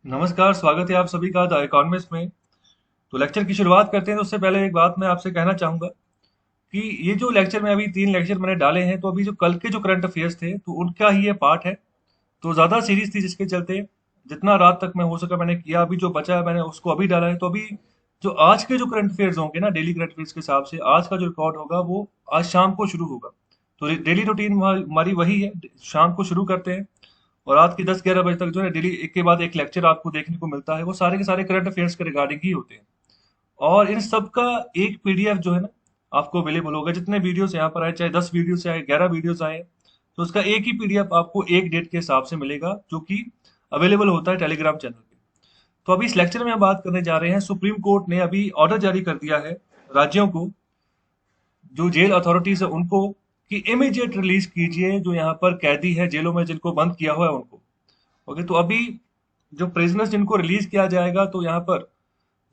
नमस्कार, स्वागत है आप सभी का द इकोनॉमिस्ट में। तो लेक्चर की शुरुआत करते हैं तो उससे पहले एक बात मैं आपसे कहना चाहूँगा कि ये जो लेक्चर में अभी 3 लेक्चर मैंने डाले हैं, तो अभी जो कल के जो करंट अफेयर्स थे, तो उनका ही ये पार्ट है। तो ज़्यादा सीरीज़ थी जिसके चलते जितना रात तक मैं हो सका मैंने किया, अभी जो बचा है मैंने उसको अभी डाला है। तो अभी जो आज के जो करंट अफेयर्स होंगे ना, डेली करंट अफेयर्स के हिसाब से आज का जो रिकॉर्ड होगा वो आज शाम को शुरू होगा। तो डेली रूटीन हमारी वही है, शाम को शुरू करते हैं और रात के 10-11 बजे तक जो है डेली एक के बाद एक लेक्चर आपको देखने को मिलता है। वो सारे के सारे करंट अफेयर्स के रिगार्डिंग ही होते हैं। और इन सब का एक पीडीएफ जो है ना आपको अवेलेबल होगा। जितने वीडियोस यहाँ पर आए, चाहे 10 वीडियो से आए, 11 वीडियोस आए, तो उसका एक ही पीडीएफ आपको एक डेट के हिसाब से मिलेगा, जो कि अवेलेबल होता है टेलीग्राम चैनल पे। तो अभी इस लेक्चर में हम बात करने जा रहे हैं, सुप्रीम कोर्ट ने अभी ऑर्डर जारी कर दिया है राज्यों को, जो जेल अथॉरिटीज है उनको, कि इमीडिएट रिलीज कीजिए जो यहाँ पर कैदी है जेलों में, जिनको बंद किया हुआ है उनको। ओके, तो अभी जो प्रिजनर्स जिनको रिलीज किया जाएगा, तो यहाँ पर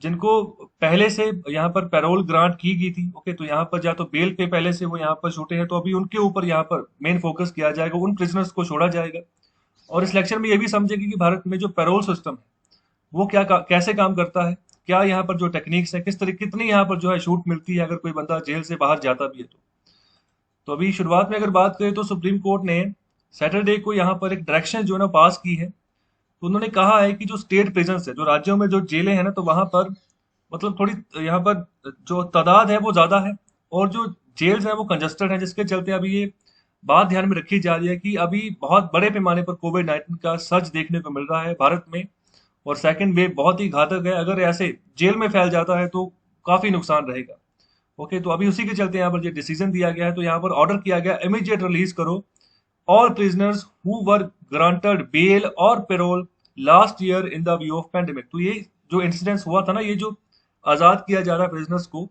जिनको पहले से यहाँ पर पैरोल ग्रांट की गई थी, ओके, तो यहाँ पर या तो बेल पे पहले से वो यहाँ पर छूटे हैं, तो अभी उनके ऊपर यहाँ पर मेन फोकस किया जाएगा, उन प्रिजनर्स को छोड़ा जाएगा। और इस लेक्चर में ये भी समझेंगे कि भारत में जो पैरोल सिस्टम है वो कैसे काम करता है, क्या यहाँ पर जो टेक्निक्स है, किस तरह कितनी यहाँ पर जो है छूट मिलती है अगर कोई बंदा जेल से बाहर जाता भी है तो अभी शुरुआत में अगर बात करें तो सुप्रीम कोर्ट ने सैटरडे को यहाँ पर एक डायरेक्शन जो है ना पास की है। तो उन्होंने कहा है कि जो स्टेट प्रिजन है, जो राज्यों में जो जेलें हैं ना, तो वहां पर मतलब थोड़ी यहाँ पर जो तादाद है वो ज्यादा है, और जो जेल्स हैं वो कंजस्टेड है, जिसके चलते अभी ये बात ध्यान में रखी जा रही है कि अभी बहुत बड़े पैमाने पर कोविड-19 का सर्ज देखने को मिल रहा है भारत में। और सेकंड वेव बहुत ही घातक है, अगर ऐसे जेल में फैल जाता है तो काफी नुकसान रहेगा। ओके, तो अभी उसी के चलते यहाँ पर ये डिसीजन दिया गया है, तो यहाँ पर ऑर्डर किया गया इमीडिएट रिलीज करो all prisoners who were granted bail और parole last year in the view of pandemic। तो ये जो इंसिडेंस हुआ था ना, ये जो आजाद किया जा रहा है प्रिजनर्स को,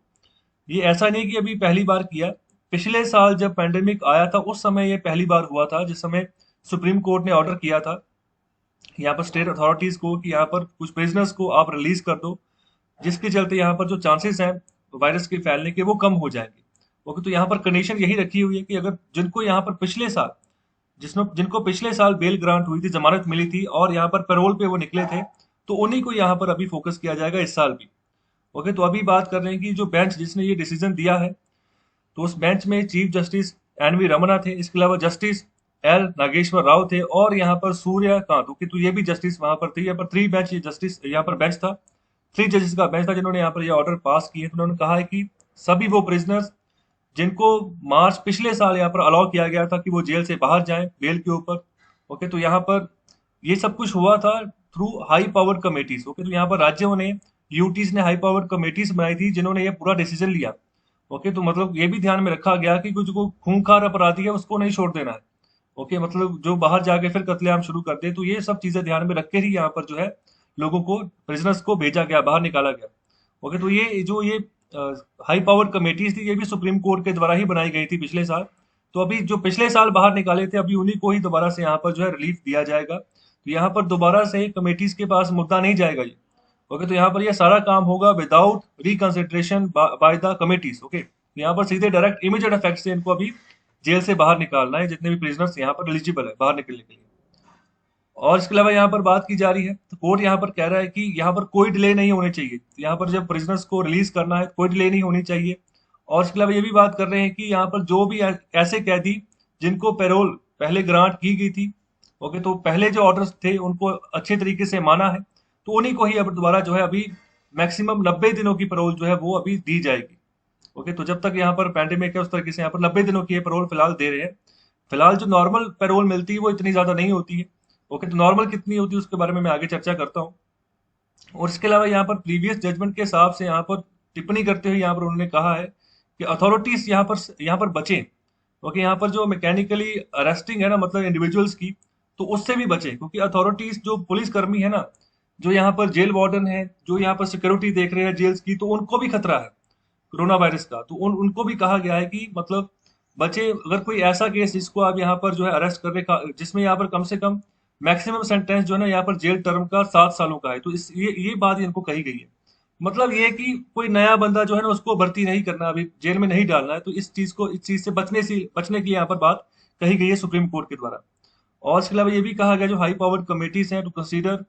ये ऐसा नहीं कि अभी पहली बार किया। पिछले साल जब पैंडेमिक आया था उस समय ये पहली बार हुआ था, जिस समय सुप्रीम कोर्ट ने ऑर्डर किया था यहाँ पर स्टेट अथॉरिटीज को कि यहाँ पर कुछ प्रिजनर्स को आप रिलीज कर दो, जिसके चलते यहाँ पर जो चांसेस हैं वायरस के फैलने के वो कम हो जाएंगे। ओके, तो यहाँ पर कंडीशन यही रखी हुई है कि अगर जिनको यहाँ पर पिछले साल जिसमें जिनको पिछले साल बेल ग्रांट हुई थी, जमानत मिली थी और यहाँ पर पैरोल पे वो निकले थे, तो उन्हीं को यहाँ पर अभी फोकस किया जाएगा इस साल भी। ओके, तो अभी बात कर रहे हैं कि जो बेंच जिसने ये डिसीजन दिया है, तो उस बेंच में chief justice N V Ramana थे, इसके अलावा जस्टिस एल नागेश्वर राव थे, और यहाँ पर सूर्यकांत, ओके, तो ये भी जस्टिस वहां पर थे। यहाँ पर थ्री बेंच जस्टिस यहाँ पर बेंच था, 3 जजेस का बेंच था, जिन्होंने यहाँ पर ये ऑर्डर पास किए। तो उन्होंने कहा है कि सभी वो प्रिजनर्स जिनको मार्च पिछले साल यहाँ पर अलाउ किया गया था कि वो जेल से बाहर जाएं बेल के ऊपर, ओके, तो यहाँ पर ये सब कुछ हुआ था through high power committees. Okay, तो यहाँ पर राज्यों ने, यूटीज ने हाई पावर कमेटीज बनाई थी जिन्होंने ये पूरा डिसीजन लिया। ओके, तो मतलब ये भी ध्यान में रखा गया कि कुछ को खूंखार अपराधी है उसको नहीं छोड़ देना है। ओके, मतलब जो बाहर जाके फिर कत्लेआम शुरू कर दे, तो ये सब चीजें ध्यान में रख के ही यहाँ पर जो है लोगों को, प्रिजनर्स को भेजा गया, बाहर निकाला गया। ओके, तो ये हाई पावर कमेटीज थी, ये भी सुप्रीम कोर्ट के द्वारा ही बनाई गई थी पिछले साल। तो अभी जो पिछले साल बाहर निकाले थे, अभी उन्हीं को ही दोबारा से यहाँ पर जो है रिलीफ दिया जाएगा। तो यहाँ पर दोबारा से कमेटीज के पास मुद्दा नहीं जाएगा ये। ओके, तो यहाँ पर ये सारा काम होगा without reconsideration by the committees. Okay, तो यहाँ पर सीधे डायरेक्ट इमीडिएट इफेक्ट से इनको अभी जेल से बाहर निकालना है, जितने भी प्रिजनर्स यहाँ पर एलिजिबल है बाहर निकलने के लिए। और इसके अलावा यहाँ पर बात की जा रही है, तो कोर्ट यहाँ पर कह रहा है कि यहाँ पर कोई डिले नहीं होनी चाहिए। यहाँ पर जब प्रिजनर्स को रिलीज करना है कोई डिले नहीं होनी चाहिए। और इसके अलावा ये भी बात कर रहे हैं कि यहाँ पर जो भी ऐसे कैदी जिनको पैरोल पहले ग्रांट की गई थी, ओके, तो पहले जो ऑर्डर्स थे उनको अच्छे तरीके से माना है, तो उन्हीं को ही अब दोबारा जो है अभी मैक्सिमम 90 दिनों की पैरोल जो है वो अभी दी जाएगी। ओके, तो जब तक यहाँ पर पैंडेमिक है उस तरीके से यहाँ पर 90 दिनों की ये पैरोल फिलहाल दे रहे हैं। फिलहाल जो नॉर्मल पैरोल मिलती है वो इतनी ज्यादा नहीं होती है। ओके, तो नॉर्मल कितनी होती है उसके बारे में मैं आगे चर्चा करता हूँ। और इसके अलावा यहाँ पर प्रीवियस जजमेंट के हिसाब से यहाँ पर टिप्पणी करते हुए यहाँ पर उन्होंने कहा है कि अथॉरिटीज यहाँ पर बचें। ओके, यहाँ पर जो मैकेनिकली अरेस्टिंग है ना, मतलब इंडिविजुअल्स की, तो उससे भी बचें, क्योंकि अथॉरिटीज जो पुलिस कर्मी है ना, जो यहाँ पर जेल वार्डन है, जो यहाँ पर सिक्योरिटी देख रहे हैं जेल्स की, तो उनको भी खतरा है कोरोना वायरस का। तो उनको भी कहा गया है कि मतलब बचे, अगर कोई ऐसा केस जिसको आप यहाँ पर जो है अरेस्ट करने का, जिसमें यहाँ पर कम से कम मैक्सिमम सेंटेंस जो है ना यहाँ पर जेल टर्म का 7 सालों का है, तो ये बात इनको कही गई है। मतलब ये कि कोई नया बंदा जो है ना उसको भर्ती नहीं करना, अभी जेल में नहीं डालना है। तो इस चीज से बचने के लिए यहाँ पर बात कही गई है सुप्रीम कोर्ट के द्वारा। और इसके अलावा ये भी कहा गया जो हाई पावर कमेटीज हैं to consider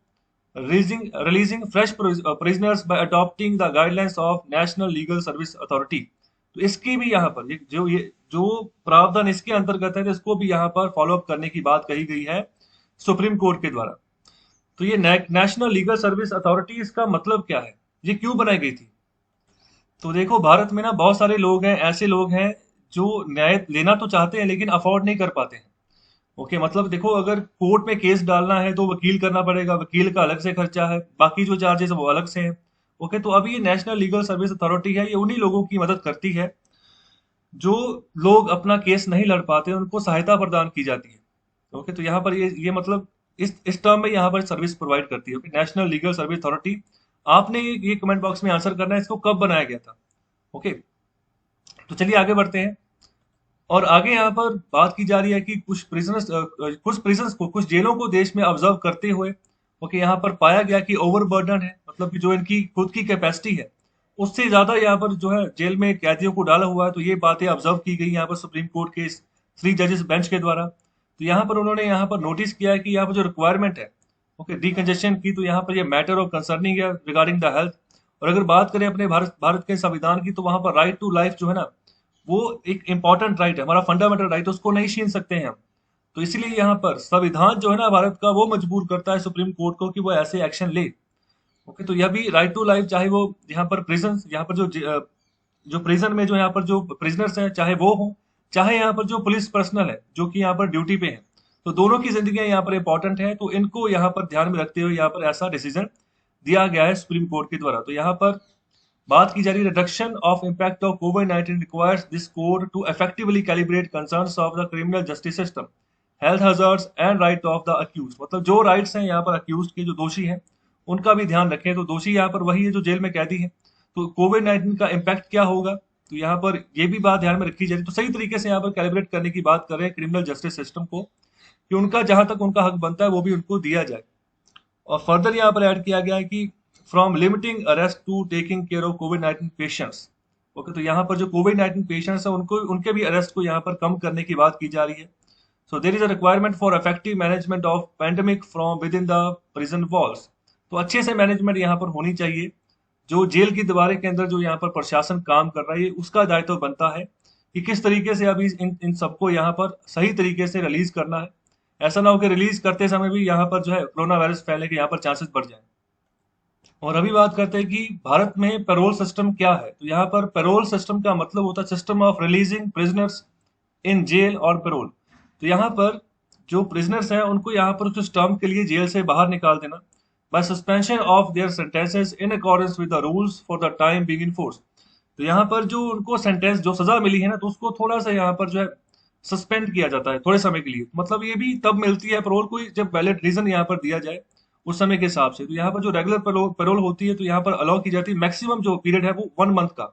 releasing fresh prisoners by adopting the guidelines of National Legal Service Authority। तो इसकी भी यहाँ पर ये जो प्रावधान इसके अंतर्गत है, तो इसको भी यहाँ पर फॉलो अप करने की बात कही गई है सुप्रीम कोर्ट के द्वारा। तो ये नेशनल लीगल सर्विस अथॉरिटी, इसका मतलब क्या है, ये क्यों बनाई गई थी? तो देखो, भारत में ना बहुत सारे लोग हैं, ऐसे लोग हैं जो न्याय लेना तो चाहते हैं लेकिन अफोर्ड नहीं कर पाते हैं। ओके, मतलब देखो, अगर कोर्ट में केस डालना है तो वकील करना पड़ेगा, वकील का अलग से खर्चा है, बाकी जो चार्जेस है वो अलग से हैं। ओके, तो अभी ये नेशनल लीगल सर्विस अथॉरिटी है, ये उन्हीं लोगों की मदद करती है जो लोग अपना केस नहीं लड़ पाते, उनको सहायता प्रदान की जाती है। ओके, तो यहाँ पर ये मतलब इस टर्म में यहाँ पर सर्विस प्रोवाइड करती है। Okay, national legal service authority. आपने ये कमेंट बॉक्स में आंसर करना है, इसको कब बनाया गया था। ओके, तो चलिए आगे बढ़ते हैं। और आगे यहाँ पर बात की जा रही है कि कुछ प्रिजनर्स को, कुछ जेलों को देश में ऑब्जर्व करते हुए, ओके, यहाँ पर पाया गया कि ओवरबर्डन है, मतलब कि जो इनकी खुद की कैपेसिटी है उससे ज्यादा यहाँ पर जो है जेल में कैदियों को डाला हुआ है। तो ये बातें ऑब्जर्व की गई यहाँ पर सुप्रीम कोर्ट के 3 जजेस बेंच के द्वारा। तो यहाँ पर उन्होंने यहाँ पर नोटिस किया है कि यहाँ पर जो रिक्वायरमेंट है, ओके, डीकंजेशन की, तो यहाँ पर ये मैटर ऑफ कंसर्निंग है रिगार्डिंग द हेल्थ। और अगर बात करें अपने भारत के संविधान की, तो वहां पर राइट टू लाइफ जो है ना, वो एक इंपॉर्टेंट राइट है, हमारा फंडामेंटल राइट, उसको नहीं छीन सकते हैं हम। तो इसीलिए यहाँ पर संविधान जो है ना भारत का, वो मजबूर करता है सुप्रीम कोर्ट को कि वो ऐसे एक्शन ले। ओके, तो यह भी राइट टू लाइफ, चाहे वो यहाँ पर प्रिजन, यहाँ पर जो प्रिजन में जो यहाँ पर जो प्रिजनर्स हैं, चाहे वो हो, चाहे यहाँ पर जो पुलिस पर्सनल है जो कि यहाँ पर ड्यूटी पे है, तो दोनों की जिंदगी यहाँ पर इंपॉर्टेंट है। तो इनको यहाँ पर ध्यान में रखते हुए यहाँ पर ऐसा डिसीजन दिया गया है सुप्रीम कोर्ट के द्वारा। तो यहाँ पर बात की जा रही है, रिडक्शन ऑफ इम्पैक्ट ऑफ कोविड-19 requires this code to effectively calibrate concerns of the criminal justice system, health hazards and right of the accused. मतलब जो राइट्स हैं यहाँ पर अक्यूज के, जो दोषी हैं, उनका भी ध्यान रखें। तो दोषी यहाँ पर वही है जो जेल में कैदी है, तो कोविड-19 का इम्पैक्ट क्या होगा, तो यहाँ पर ये भी बात ध्यान में रखी जा रही है। तो सही तरीके से यहाँ पर कैलिब्रेट करने की बात कर रहे हैं क्रिमिनल जस्टिस सिस्टम को, कि उनका जहां तक उनका हक बनता है वो भी उनको दिया जाए। और फर्दर यहाँ पर ऐड किया गया है कि from limiting arrest to taking care of कोविड-19 पेशेंट्स। ओके, तो यहाँ पर जो कोविड-19 पेशेंट्स है, उनको, उनके भी अरेस्ट को यहाँ पर कम करने की बात की जा रही है। So there is a requirement for effective management of pandemic from within the prison walls. तो अच्छे से मैनेजमेंट यहाँ पर होनी चाहिए। जो जेल की दीवारें के अंदर जो यहाँ पर प्रशासन काम कर रहा है, उसका दायित्व बनता है कि किस तरीके से अभी इन सबको यहाँ पर सही तरीके से रिलीज करना है। ऐसा ना हो कि रिलीज करते समय भी यहाँ पर जो है कोरोना वायरस फैलने के यहाँ पर चांसेस बढ़ जाए। और अभी बात करते हैं कि भारत में पैरोल सिस्टम क्या है। तो यहाँ पर पैरोल सिस्टम का मतलब होता है system of releasing prisoners in jail और पैरोल। तो यहाँ पर जो प्रिजनर्स हैं उनको यहाँ पर कुछ टर्म के लिए जेल से बाहर निकाल देना by suspension of their sentences in accordance with the rules for the time being in force. तो यहाँ पर जो उनको सेंटेंस, जो सजा मिली है ना, तो उसको थोड़ा सा यहाँ पर जो है सस्पेंड किया जाता है थोड़े समय के लिए। मतलब ये भी तब मिलती है पैरोल को जब वैलिड रीजन यहाँ पर दिया जाए उस समय के हिसाब से। तो यहाँ पर जो रेगुलर पैरोल होती है, तो यहाँ पर अलाउ की जाती है, मैक्सिमम जो पीरियड है वो 1 मंथ का,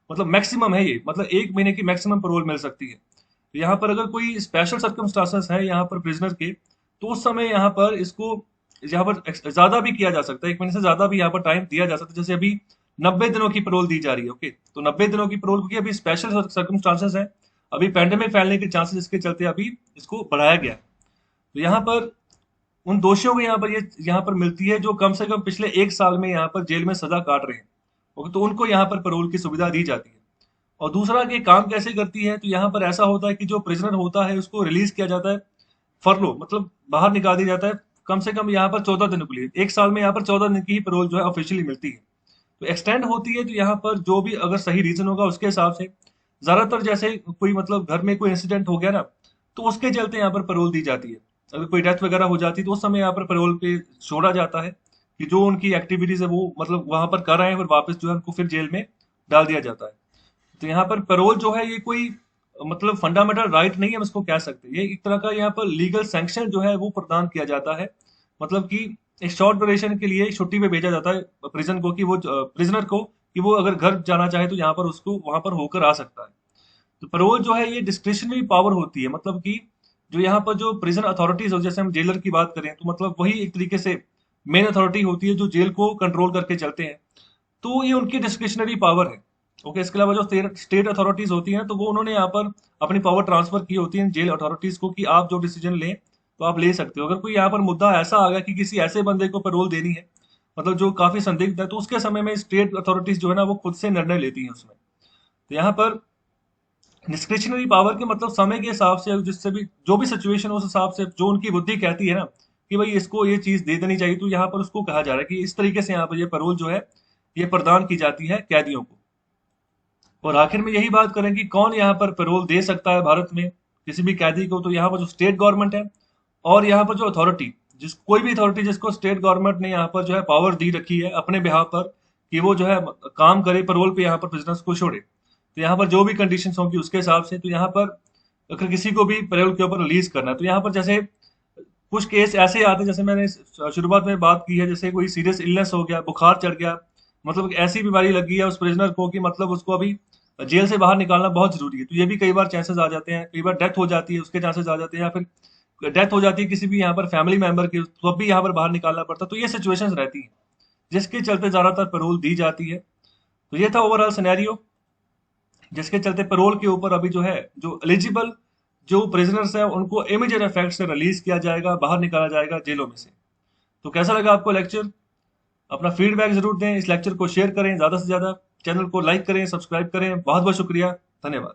मतलब मैक्सिमम है ये, मतलब 1 महीने की मैक्सिमम पैरोल मिल सकती है। तो यहाँ पर अगर कोई स्पेशल सर्कमस्टांसेस है यहाँ पर प्रिजनर के, तो उस समय यहाँ पर इसको यहाँ पर ज्यादा भी किया जा सकता है, 1 महीने से ज्यादा भी यहाँ पर टाइम दिया जा सकता है। जैसे अभी 90 दिनों की पैरोल दी जा रही है। ओके, तो 90 दिनों की पैरोल, क्योंकि अभी स्पेशल सर्कमस्टांसेस है, अभी पैंडेमिक फैलने के चांसेस इसके चलते अभी इसको बढ़ाया गया है। तो यहाँ पर उन दोषियों को यहाँ पर मिलती है जो कम से कम पिछले 1 साल में यहाँ पर जेल में सजा काट रहे हैं। ओके, तो उनको यहाँ पर पैरोल की सुविधा दी जाती है। और दूसरा, कि काम कैसे करती है, तो यहाँ पर ऐसा होता है कि जो प्रिजनर होता है उसको रिलीज किया जाता है, फरलो, मतलब बाहर निकाल दिया जाता है कम से कम यहाँ पर 14 दिनों के लिए। 1 साल में यहाँ पर 14 दिन की ही पैरोल जो है ऑफिशियली मिलती है। तो एक्सटेंड होती है, तो यहाँ पर जो भी अगर सही रीजन होगा उसके हिसाब से, ज्यादातर जैसे कोई मतलब घर में कोई इंसिडेंट हो गया ना, तो उसके चलते यहाँ पर पैरोल दी जाती है। अगर कोई डेथ वगैरह हो जाती है तो उस समय यहाँ पर पैरोल पे छोड़ा जाता है कि जो उनकी एक्टिविटीज है वो मतलब वहां पर कर रहे हैं, फिर वापस जो है उनको फिर जेल में डाल दिया जाता है। तो यहाँ पर पैरोल जो है ये कोई मतलब फंडामेंटल राइट नहीं है, हम इसको कह सकते हैं। ये एक तरह का यहाँ पर लीगल सैंक्शन जो है वो प्रदान किया जाता है, मतलब कि एक शॉर्ट ड्यूरेशन के लिए छुट्टी पे भेजा जाता है प्रिजन को, कि वो प्रिजनर को, कि वो अगर घर जाना चाहे तो यहाँ पर उसको वहां पर होकर आ सकता है। तो पैरोल जो है ये डिस्क्रिशनरी पावर होती है, मतलब कि जो यहाँ पर जो प्रिजन अथॉरिटीज हो, जैसे हम जेलर की बात करें तो मतलब वही एक तरीके से मेन अथॉरिटी होती है जो जेल को कंट्रोल करके चलते हैं। तो ये उनकी डिस्क्रिशनरी पावर है। ओके, इसके अलावा जो स्टेट अथॉरिटीज होती हैं, तो वो उन्होंने यहाँ पर अपनी पावर ट्रांसफर की होती है जेल अथॉरिटीज को, कि आप जो डिसीजन लें तो आप ले सकते हो। अगर कोई यहाँ पर मुद्दा ऐसा आ गया कि किसी ऐसे बंदे को पैरोल देनी है, मतलब जो काफी संदिग्ध है, तो उसके समय में स्टेट अथॉरिटीज जो है ना वो खुद से निर्णय लेती हैं उसमें। तो यहाँ पर डिस्क्रिशनरी पावर के मतलब समय के हिसाब से, जिससे भी जो भी सिचुएशन उस हिसाब से जो उनकी बुद्धि कहती है ना कि भाई इसको ये चीज दे देनी चाहिए, तो यहाँ पर उसको कहा जा रहा है कि इस तरीके से यहाँ पर ये पैरोल जो है ये प्रदान की जाती है कैदियों को। और आखिर में यही बात करें कि कौन यहाँ पर पैरोल दे सकता है भारत में किसी भी कैदी को, तो यहाँ पर जो स्टेट गवर्नमेंट है, और यहाँ पर जो अथॉरिटी, जिस कोई भी अथॉरिटी जिसको स्टेट गवर्नमेंट ने यहाँ पर जो है पावर दी रखी है अपने बिहाफ पर कि वो जो है काम करे पैरोल पे, यहाँ पर प्रिजनर्स को छोड़े। तो यहाँ पर जो भी कंडीशंस होंगी उसके हिसाब से, तो यहाँ पर अगर किसी को भी पैरोल के ऊपर रिलीज करना है, तो यहाँ पर जैसे कुछ केस ऐसे आते हैं, जैसे मैंने शुरुआत में बात की है, जैसे कोई सीरियस इलनेस हो गया, बुखार चढ़ गया, मतलब एक ऐसी बीमारी लगी है उस प्रिजनर को कि मतलब उसको अभी जेल से बाहर निकालना बहुत जरूरी है, तो ये भी कई बार चांसेस आ जाते हैं, कई बार डेथ हो जाती है उसके चांसेस आ जाते हैं, या फिर डेथ हो जाती है किसी भी यहाँ पर फैमिली मेंबर की, तो अब भी यहाँ पर बाहर निकालना पड़ता है। तो ये सिचुएशंस रहती हैं जिसके चलते ज्यादातर पैरोल दी जाती है। तो ये था ओवरऑल सिनेरियो, जिसके चलते पैरोल के ऊपर अभी जो है जो एलिजिबल जो प्रिजनर्स हैं उनको इमीडिएट इफेक्ट से रिलीज किया जाएगा, बाहर निकाला जाएगा जेलों में से। तो कैसा लगा आपको लेक्चर? अपना फीडबैक जरूर दें, इस लेक्चर को शेयर करें ज्यादा से ज्यादा, चैनल को लाइक करें, सब्सक्राइब करें। बहुत बहुत शुक्रिया, धन्यवाद।